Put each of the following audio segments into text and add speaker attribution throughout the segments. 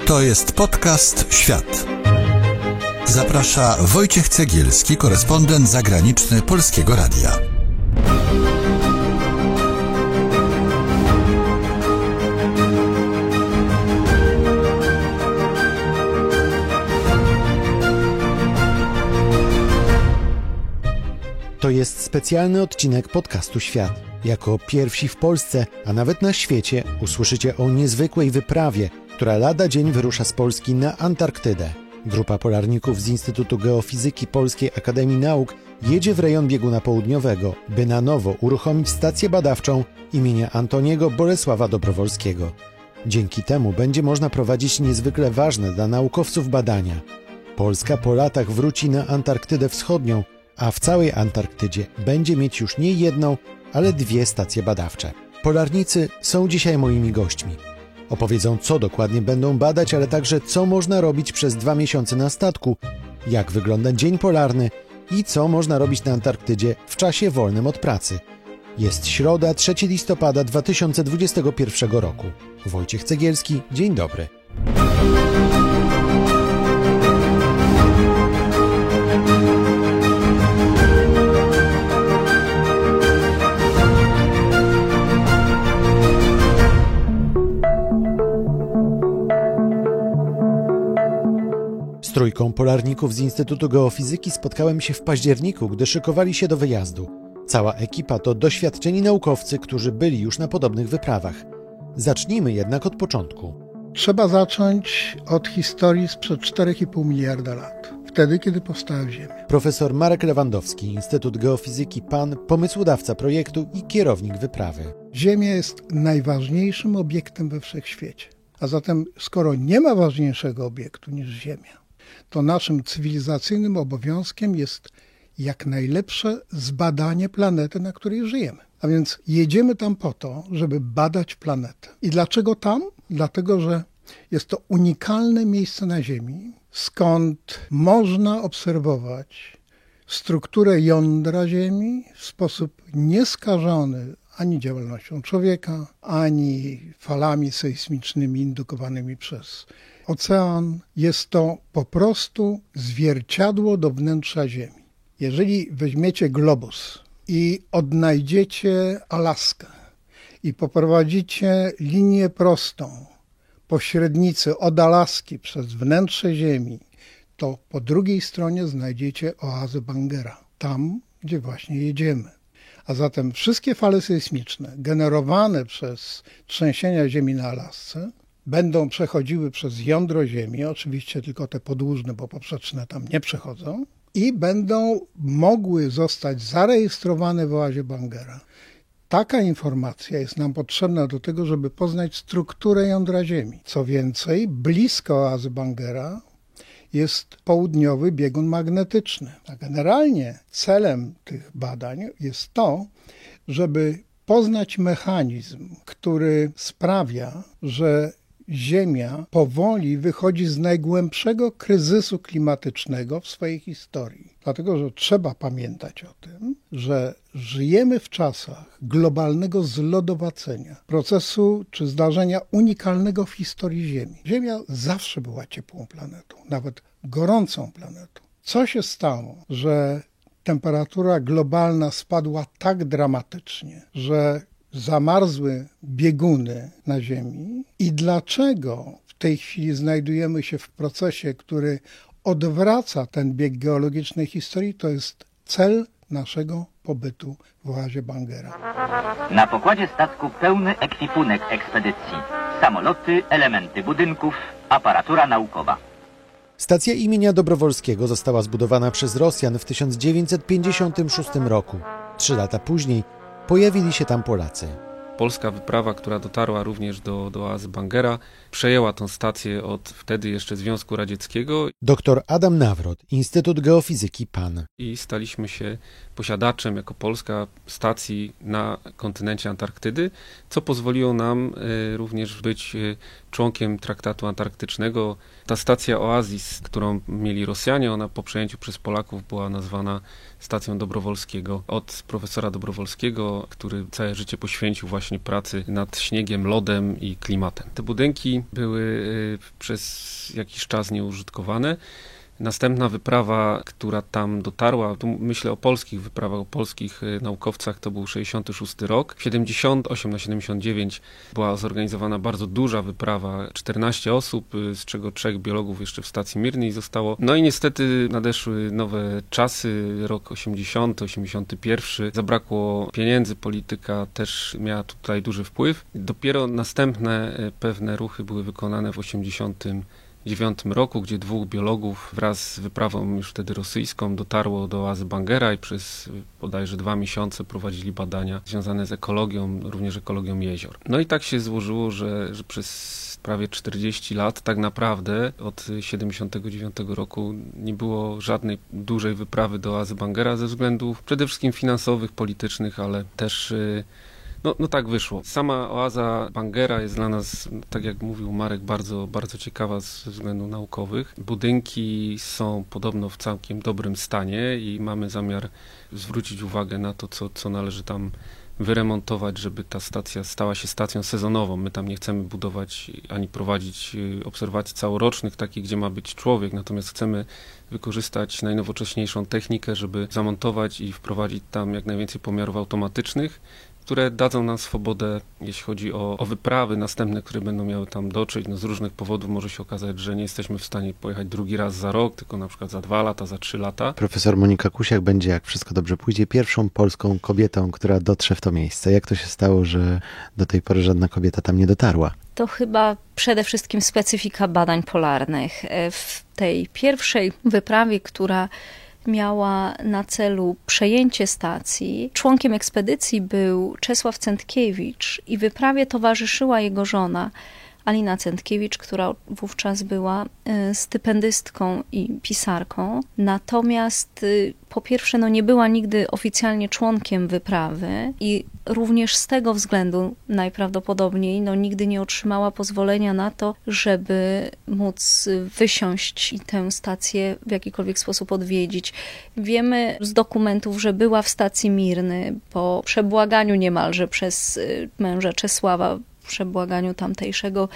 Speaker 1: To jest podcast Świat. Zaprasza Wojciech Cegielski, korespondent zagraniczny Polskiego Radia.
Speaker 2: To jest specjalny odcinek podcastu Świat. Jako pierwsi w Polsce, a nawet na świecie, usłyszycie o niezwykłej wyprawie, która lada dzień wyrusza z Polski na Antarktydę. Grupa polarników z Instytutu Geofizyki Polskiej Akademii Nauk jedzie w rejon bieguna południowego, by na nowo uruchomić stację badawczą imienia Antoniego Bolesława Dobrowolskiego. Dzięki temu będzie można prowadzić niezwykle ważne dla naukowców badania. Polska po latach wróci na Antarktydę Wschodnią, a w całej Antarktydzie będzie mieć już nie jedną, ale 2 stacje badawcze. Polarnicy są dzisiaj moimi gośćmi. Opowiedzą, co dokładnie będą badać, ale także co można robić przez 2 miesiące na statku, jak wygląda dzień polarny i co można robić na Antarktydzie w czasie wolnym od pracy. Jest środa, 3 listopada 2021 roku. Wojciech Cegielski, dzień dobry. Z trójką polarników z Instytutu Geofizyki spotkałem się w październiku, gdy szykowali się do wyjazdu. Cała ekipa to doświadczeni naukowcy, którzy byli już na podobnych wyprawach. Zacznijmy jednak od początku.
Speaker 3: Trzeba zacząć od historii sprzed 4,5 miliarda lat. Wtedy, kiedy powstała Ziemia.
Speaker 2: Profesor Marek Lewandowski, Instytut Geofizyki PAN, pomysłodawca projektu i kierownik wyprawy.
Speaker 3: Ziemia jest najważniejszym obiektem we wszechświecie. A zatem, skoro nie ma ważniejszego obiektu niż Ziemia, to naszym cywilizacyjnym obowiązkiem jest jak najlepsze zbadanie planety, na której żyjemy. A więc jedziemy tam po to, żeby badać planetę. I dlaczego tam? Dlatego, że jest to unikalne miejsce na Ziemi, skąd można obserwować strukturę jądra Ziemi w sposób nieskażony ani działalnością człowieka, ani falami sejsmicznymi indukowanymi przez ocean. Jest to po prostu zwierciadło do wnętrza Ziemi. Jeżeli weźmiecie globus i odnajdziecie Alaskę i poprowadzicie linię prostą po średnicy od Alaski przez wnętrze Ziemi, to po drugiej stronie znajdziecie oazę Bangera, tam, gdzie właśnie jedziemy. A zatem wszystkie fale sejsmiczne generowane przez trzęsienia Ziemi na Alasce będą przechodziły przez jądro Ziemi, oczywiście tylko te podłużne, bo poprzeczne tam nie przechodzą, i będą mogły zostać zarejestrowane w oazie Bangera. Taka informacja jest nam potrzebna do tego, żeby poznać strukturę jądra Ziemi. Co więcej, blisko oazy Bangera jest południowy biegun magnetyczny. A generalnie celem tych badań jest to, żeby poznać mechanizm, który sprawia, że Ziemia powoli wychodzi z najgłębszego kryzysu klimatycznego w swojej historii. Dlatego, że trzeba pamiętać o tym, że żyjemy w czasach globalnego zlodowacenia, procesu czy zdarzenia unikalnego w historii Ziemi. Ziemia zawsze była ciepłą planetą, nawet gorącą planetą. Co się stało, że temperatura globalna spadła tak dramatycznie, że zamarzły bieguny na Ziemi i dlaczego w tej chwili znajdujemy się w procesie, który odwraca ten bieg geologicznej historii, to jest cel naszego pobytu w oazie Bangera.
Speaker 4: Na pokładzie statku pełny ekwipunek ekspedycji. Samoloty, elementy budynków, aparatura naukowa.
Speaker 2: Stacja imienia Dobrowolskiego została zbudowana przez Rosjan w 1956 roku. 3 lata później pojawili się tam Polacy.
Speaker 5: Polska wyprawa, która dotarła również do oazy Bangera, przejęła tę stację od wtedy jeszcze Związku Radzieckiego.
Speaker 2: Dr Adam Nawrot, Instytut Geofizyki PAN.
Speaker 5: I staliśmy się posiadaczem jako Polska stacji na kontynencie Antarktydy, co pozwoliło nam również być członkiem Traktatu Antarktycznego. Ta stacja Oasis, którą mieli Rosjanie, ona po przejęciu przez Polaków była nazwana stacją Dobrowolskiego od profesora Dobrowolskiego, który całe życie poświęcił właśnie pracy nad śniegiem, lodem i klimatem. Te budynki były przez jakiś czas nieużytkowane. Następna wyprawa, która tam dotarła, tu myślę o polskich wyprawach, o polskich naukowcach, to był 66 rok. W 78 na 79 była zorganizowana bardzo duża wyprawa, 14 osób, z czego 3 biologów jeszcze w stacji Mirnej zostało. No i niestety nadeszły nowe czasy, rok 80, 81. Zabrakło pieniędzy, polityka też miała tutaj duży wpływ. Dopiero następne pewne ruchy były wykonane w 1989 roku, gdzie 2 biologów wraz z wyprawą już wtedy rosyjską dotarło do oazy Bangera i przez bodajże 2 miesiące prowadzili badania związane z ekologią, również ekologią jezior. No i tak się złożyło, że przez prawie 40 lat tak naprawdę od 1979 roku nie było żadnej dużej wyprawy do oazy Bangera ze względów przede wszystkim finansowych, politycznych, ale też no tak wyszło. Sama oaza Bangera jest dla nas, tak jak mówił Marek, bardzo, bardzo ciekawa ze względów naukowych. Budynki są podobno w całkiem dobrym stanie i mamy zamiar zwrócić uwagę na to, co należy tam wyremontować, żeby ta stacja stała się stacją sezonową. My tam nie chcemy budować ani prowadzić obserwacji całorocznych, takich, gdzie ma być człowiek, natomiast chcemy wykorzystać najnowocześniejszą technikę, żeby zamontować i wprowadzić tam jak najwięcej pomiarów automatycznych, które dadzą nam swobodę, jeśli chodzi o wyprawy następne, które będą miały tam dotrzeć. No z różnych powodów może się okazać, że nie jesteśmy w stanie pojechać drugi raz za rok, tylko na przykład za 2 lata, za 3 lata.
Speaker 2: Profesor Monika Kusiak będzie, jak wszystko dobrze pójdzie, pierwszą polską kobietą, która dotrze w to miejsce. Jak to się stało, że do tej pory żadna kobieta tam nie dotarła?
Speaker 6: To chyba przede wszystkim specyfika badań polarnych. W tej pierwszej wyprawie, która miała na celu przejęcie stacji, członkiem ekspedycji był Czesław Cętkiewicz i wyprawie towarzyszyła jego żona Alina Cętkiewicz, która wówczas była stypendystką i pisarką. Natomiast po pierwsze nie była nigdy oficjalnie członkiem wyprawy i również z tego względu najprawdopodobniej nigdy nie otrzymała pozwolenia na to, żeby móc wysiąść i tę stację w jakikolwiek sposób odwiedzić. Wiemy z dokumentów, że była w stacji Mirny po przebłaganiu niemalże przez męża Czesława, przebłaganiu tamtejszego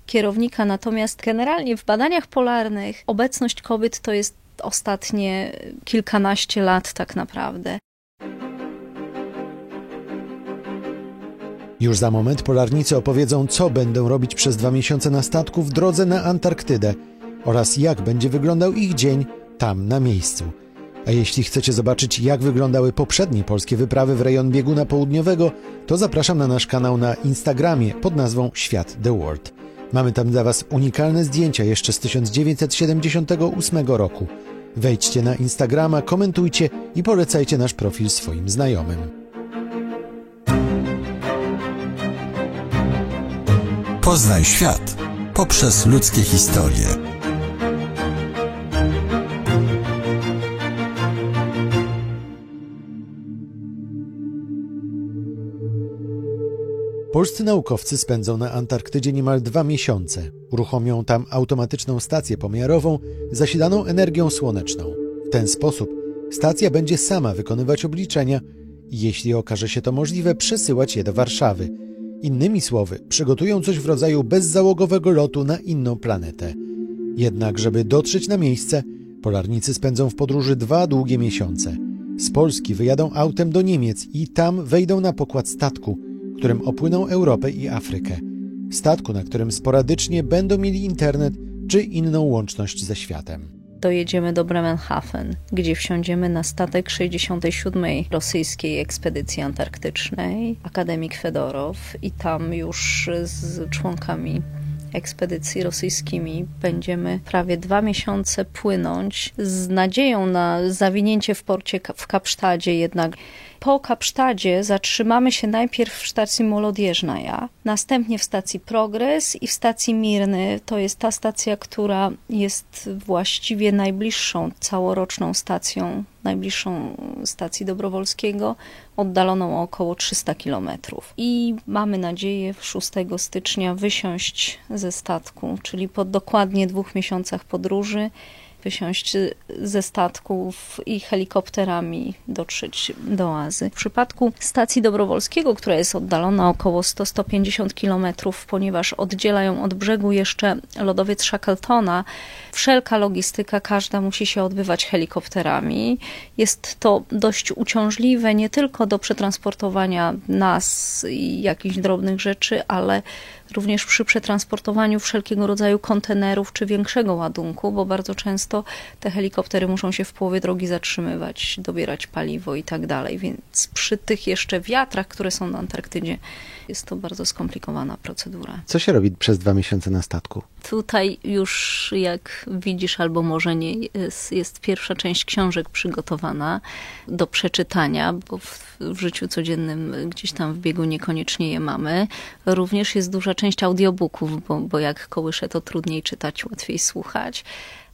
Speaker 6: kierownika. Natomiast generalnie w badaniach polarnych obecność kobiet to jest ostatnie kilkanaście lat tak naprawdę.
Speaker 2: Już za moment polarnicy opowiedzą, co będą robić przez 2 miesiące na statku w drodze na Antarktydę oraz jak będzie wyglądał ich dzień tam na miejscu. A jeśli chcecie zobaczyć, jak wyglądały poprzednie polskie wyprawy w rejon bieguna południowego, to zapraszam na nasz kanał na Instagramie pod nazwą Świat The World. Mamy tam dla Was unikalne zdjęcia jeszcze z 1978 roku. Wejdźcie na Instagrama, komentujcie i polecajcie nasz profil swoim znajomym.
Speaker 1: Poznaj świat poprzez ludzkie historie.
Speaker 2: Polscy naukowcy spędzą na Antarktydzie niemal 2 miesiące. Uruchomią tam automatyczną stację pomiarową zasilaną energią słoneczną. W ten sposób stacja będzie sama wykonywać obliczenia i jeśli okaże się to możliwe, przesyłać je do Warszawy. Innymi słowy, przygotują coś w rodzaju bezzałogowego lotu na inną planetę. Jednak, żeby dotrzeć na miejsce, polarnicy spędzą w podróży 2 długie miesiące. Z Polski wyjadą autem do Niemiec i tam wejdą na pokład statku, którym opłyną Europę i Afrykę. Statku, na którym sporadycznie będą mieli internet czy inną łączność ze światem.
Speaker 6: Dojedziemy do Bremenhaven, gdzie wsiądziemy na statek 67. rosyjskiej ekspedycji antarktycznej, akademik Fedorow, i tam już z członkami ekspedycji rosyjskimi będziemy prawie 2 miesiące płynąć z nadzieją na zawinięcie w porcie w Kapsztadzie, jednak Po Kapsztadzie zatrzymamy się najpierw w stacji Molodjeżnaja, następnie w stacji Progres i w stacji Mirny. To jest ta stacja, która jest właściwie najbliższą całoroczną stacją, najbliższą stacji Dobrowolskiego, oddaloną o około 300 kilometrów. I mamy nadzieję w 6 stycznia wysiąść ze statku, czyli po dokładnie 2 miesiącach podróży, wysiąść ze statków i helikopterami dotrzeć do oazy. W przypadku stacji Dobrowolskiego, która jest oddalona około 100-150 kilometrów, ponieważ oddziela ją od brzegu jeszcze lodowiec Shackletona, wszelka logistyka, każda musi się odbywać helikopterami. Jest to dość uciążliwe nie tylko do przetransportowania nas i jakichś drobnych rzeczy, ale również przy przetransportowaniu wszelkiego rodzaju kontenerów czy większego ładunku, bo bardzo często te helikoptery muszą się w połowie drogi zatrzymywać, dobierać paliwo i tak dalej, więc przy tych jeszcze wiatrach, które są na Antarktydzie, jest to bardzo skomplikowana procedura.
Speaker 2: Co się robi przez 2 miesiące na statku?
Speaker 6: Tutaj już, jak widzisz, albo może nie, jest pierwsza część książek przygotowana do przeczytania, bo w życiu codziennym gdzieś tam w biegu niekoniecznie je mamy. Również jest duża część audiobooków, bo jak kołysze, to trudniej czytać, łatwiej słuchać.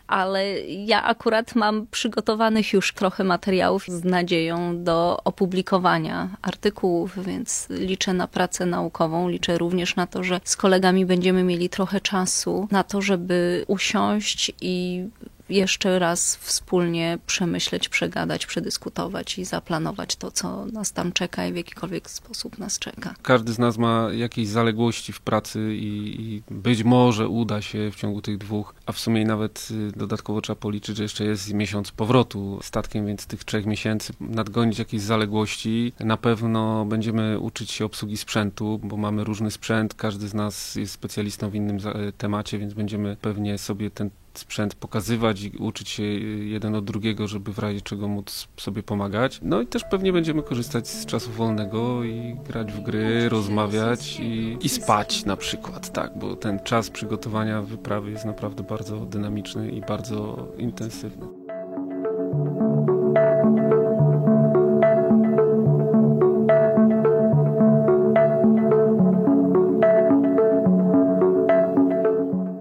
Speaker 6: Ale ja akurat mam przygotowanych już trochę materiałów z nadzieją do opublikowania artykułów, więc liczę na pracę naukową, liczę również na to, że z kolegami będziemy mieli trochę czasu na to, żeby usiąść i jeszcze raz wspólnie przemyśleć, przegadać, przedyskutować i zaplanować to, co nas tam czeka i w jakikolwiek sposób nas czeka.
Speaker 5: Każdy z nas ma jakieś zaległości w pracy i być może uda się w ciągu tych 2, a w sumie nawet dodatkowo trzeba policzyć, że jeszcze jest miesiąc powrotu statkiem, więc tych 3 miesięcy nadgonić jakieś zaległości. Na pewno będziemy uczyć się obsługi sprzętu, bo mamy różny sprzęt, każdy z nas jest specjalistą w innym temacie, więc będziemy pewnie sobie ten sprzęt pokazywać i uczyć się jeden od drugiego, żeby w razie czego móc sobie pomagać. No i też pewnie będziemy korzystać z czasu wolnego i grać w gry, rozmawiać i spać na przykład, tak, bo ten czas przygotowania wyprawy jest naprawdę bardzo dynamiczny i bardzo intensywny.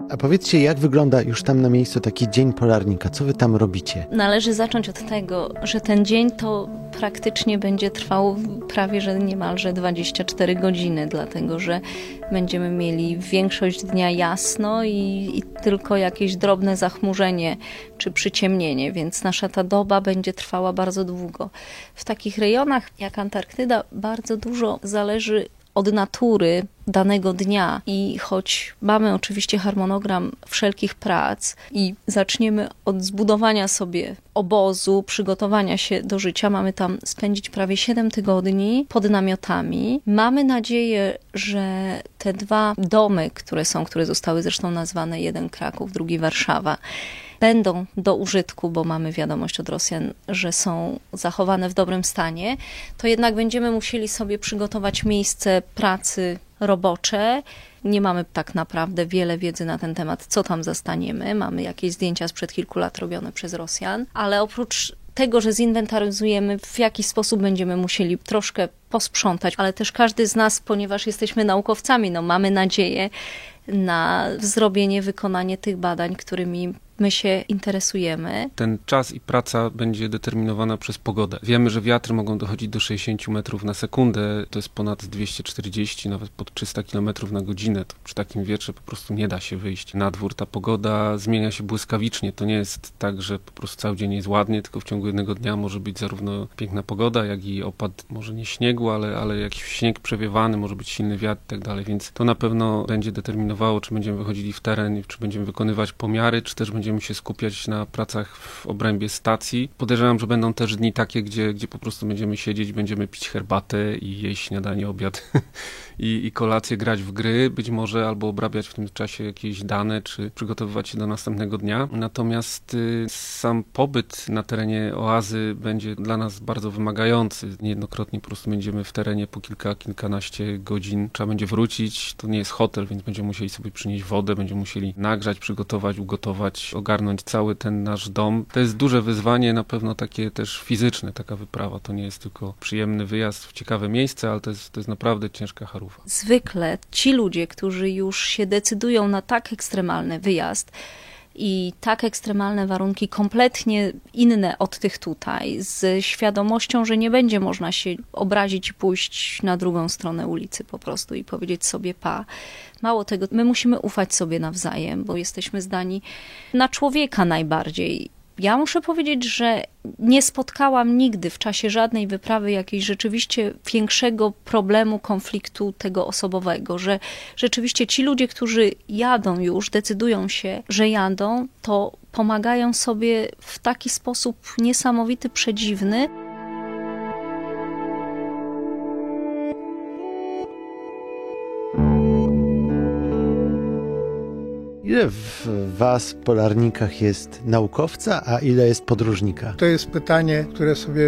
Speaker 2: A powiedzcie, jak wygląda już tam na miejscu taki dzień polarnika? Co wy tam robicie?
Speaker 6: Należy zacząć od tego, że ten dzień to praktycznie będzie trwał prawie, że niemalże 24 godziny, dlatego że będziemy mieli większość dnia jasno i tylko jakieś drobne zachmurzenie czy przyciemnienie, więc nasza ta doba będzie trwała bardzo długo. W takich rejonach jak Antarktyda bardzo dużo zależy od natury danego dnia i choć mamy oczywiście harmonogram wszelkich prac i zaczniemy od zbudowania sobie obozu, przygotowania się do życia, mamy tam spędzić prawie 7 tygodni pod namiotami. Mamy nadzieję, że te 2 domy, które zostały zresztą nazwane, jeden Kraków, drugi Warszawa, będą do użytku, bo mamy wiadomość od Rosjan, że są zachowane w dobrym stanie, to jednak będziemy musieli sobie przygotować miejsce pracy robocze. Nie mamy tak naprawdę wiele wiedzy na ten temat, co tam zastaniemy. Mamy jakieś zdjęcia sprzed kilku lat robione przez Rosjan, ale oprócz tego, że zinwentaryzujemy, w jaki sposób będziemy musieli troszkę posprzątać, ale też każdy z nas, ponieważ jesteśmy naukowcami, mamy nadzieję na zrobienie, wykonanie tych badań, którymi my się interesujemy. Ten
Speaker 5: czas i praca będzie determinowana przez pogodę. Wiemy, że wiatry mogą dochodzić do 60 metrów na sekundę, to jest ponad 240, nawet pod 300 km na godzinę. To przy takim wietrze po prostu nie da się wyjść na dwór. Ta pogoda zmienia się błyskawicznie. To nie jest tak, że po prostu cały dzień jest ładnie, tylko w ciągu jednego dnia może być zarówno piękna pogoda, jak i opad, może nie śniegu, ale jakiś śnieg przewiewany, może być silny wiatr i tak dalej, więc to na pewno będzie determinowało, czy będziemy wychodzili w teren, czy będziemy wykonywać pomiary, czy też będziemy się skupiać na pracach w obrębie stacji. Podejrzewam, że będą też dni takie, gdzie po prostu będziemy siedzieć, będziemy pić herbatę i jeść śniadanie, obiad i kolację, grać w gry, być może albo obrabiać w tym czasie jakieś dane, czy przygotowywać się do następnego dnia. Natomiast sam pobyt na terenie oazy będzie dla nas bardzo wymagający. Niejednokrotnie po prostu będziemy w terenie po kilkanaście godzin. Trzeba będzie wrócić. To nie jest hotel, więc będziemy musieli sobie przynieść wodę, będziemy musieli nagrzać, przygotować, ugotować ogarnąć cały ten nasz dom. To jest duże wyzwanie, na pewno takie też fizyczne, taka wyprawa. To nie jest tylko przyjemny wyjazd w ciekawe miejsce, ale to jest naprawdę ciężka charufa.
Speaker 6: Zwykle ci ludzie, którzy już się decydują na tak ekstremalny wyjazd i tak ekstremalne warunki, kompletnie inne od tych tutaj, z świadomością, że nie będzie można się obrazić i pójść na drugą stronę ulicy po prostu i powiedzieć sobie pa. Mało tego, my musimy ufać sobie nawzajem, bo jesteśmy zdani na człowieka najbardziej. Ja muszę powiedzieć, że nie spotkałam nigdy w czasie żadnej wyprawy jakiegoś rzeczywiście większego problemu, konfliktu tego osobowego, że rzeczywiście ci ludzie, którzy jadą już, decydują się, że jadą, to pomagają sobie w taki sposób niesamowity, przedziwny.
Speaker 2: Ile w was, polarnikach, jest naukowca, a ile jest podróżnika?
Speaker 3: To jest pytanie, które sobie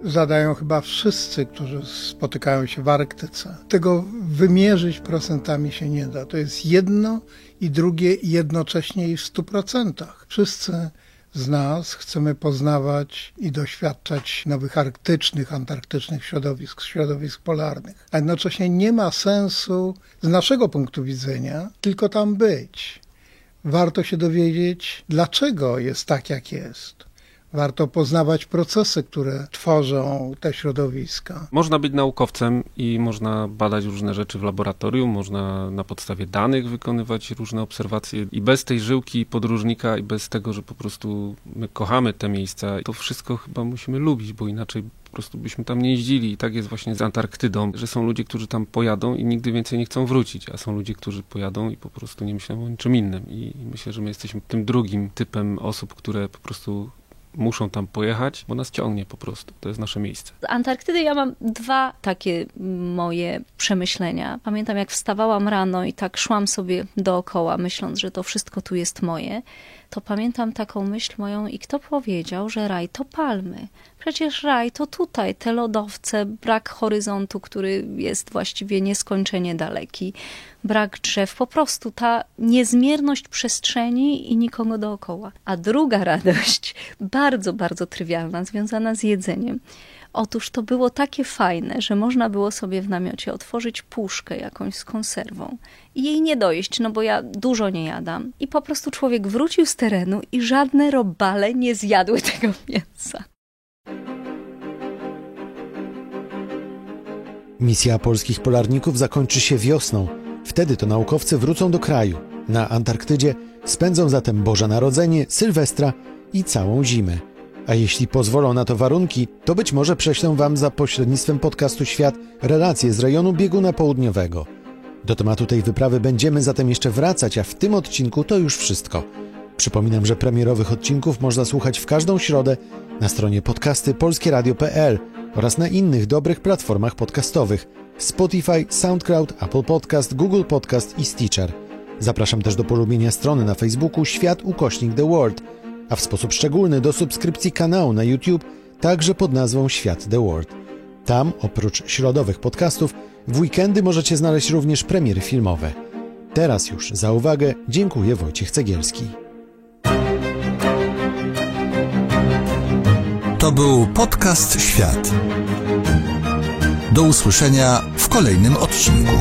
Speaker 3: zadają chyba wszyscy, którzy spotykają się w Arktyce. Tego wymierzyć procentami się nie da. To jest jedno i drugie jednocześnie i w 100%. Wszyscy z nas chcemy poznawać i doświadczać nowych arktycznych, antarktycznych środowisk polarnych. A jednocześnie nie ma sensu z naszego punktu widzenia tylko tam być. Warto się dowiedzieć, dlaczego jest tak, jak jest. Warto poznawać procesy, które tworzą te środowiska.
Speaker 5: Można być naukowcem i można badać różne rzeczy w laboratorium, można na podstawie danych wykonywać różne obserwacje i bez tej żyłki podróżnika i bez tego, że po prostu my kochamy te miejsca, to wszystko chyba musimy lubić, bo inaczej po prostu byśmy tam nie jeździli. I tak jest właśnie z Antarktydą, że są ludzie, którzy tam pojadą i nigdy więcej nie chcą wrócić, a są ludzie, którzy pojadą i po prostu nie myślą o niczym innym. I myślę, że my jesteśmy tym drugim typem osób, które po prostu muszą tam pojechać, bo nas ciągnie po prostu. To jest nasze miejsce.
Speaker 6: Z Antarktydy ja mam dwa takie moje przemyślenia. Pamiętam, jak wstawałam rano i tak szłam sobie dookoła, myśląc, że to wszystko tu jest moje, to pamiętam taką myśl moją: i kto powiedział, że raj to palmy? Przecież raj to tutaj, te lodowce, brak horyzontu, który jest właściwie nieskończenie daleki, brak drzew, po prostu ta niezmierność przestrzeni i nikogo dookoła. A druga radość, bardzo, bardzo trywialna, związana z jedzeniem. Otóż to było takie fajne, że można było sobie w namiocie otworzyć puszkę jakąś z konserwą i jej nie dojeść, no bo ja dużo nie jadam. I po prostu człowiek wrócił z terenu i żadne robale nie zjadły tego mięsa.
Speaker 2: Misja polskich polarników zakończy się wiosną. Wtedy to naukowcy wrócą do kraju. Na Antarktydzie spędzą zatem Boże Narodzenie, Sylwestra i całą zimę. A jeśli pozwolą na to warunki, to być może prześlę wam za pośrednictwem podcastu Świat relacje z rejonu bieguna południowego. Do tematu tej wyprawy będziemy zatem jeszcze wracać, a w tym odcinku to już wszystko. Przypominam, że premierowych odcinków można słuchać w każdą środę na stronie podcasty polskieradio.pl oraz na innych dobrych platformach podcastowych: Spotify, SoundCloud, Apple Podcast, Google Podcast i Stitcher. Zapraszam też do polubienia strony na Facebooku Świat_The World, a w sposób szczególny do subskrypcji kanału na YouTube, także pod nazwą Świat The World. Tam, oprócz środowych podcastów, w weekendy możecie znaleźć również premiery filmowe. Teraz już za uwagę dziękuję Wojciech Cegielski.
Speaker 1: To był podcast Świat. Do usłyszenia w kolejnym odcinku.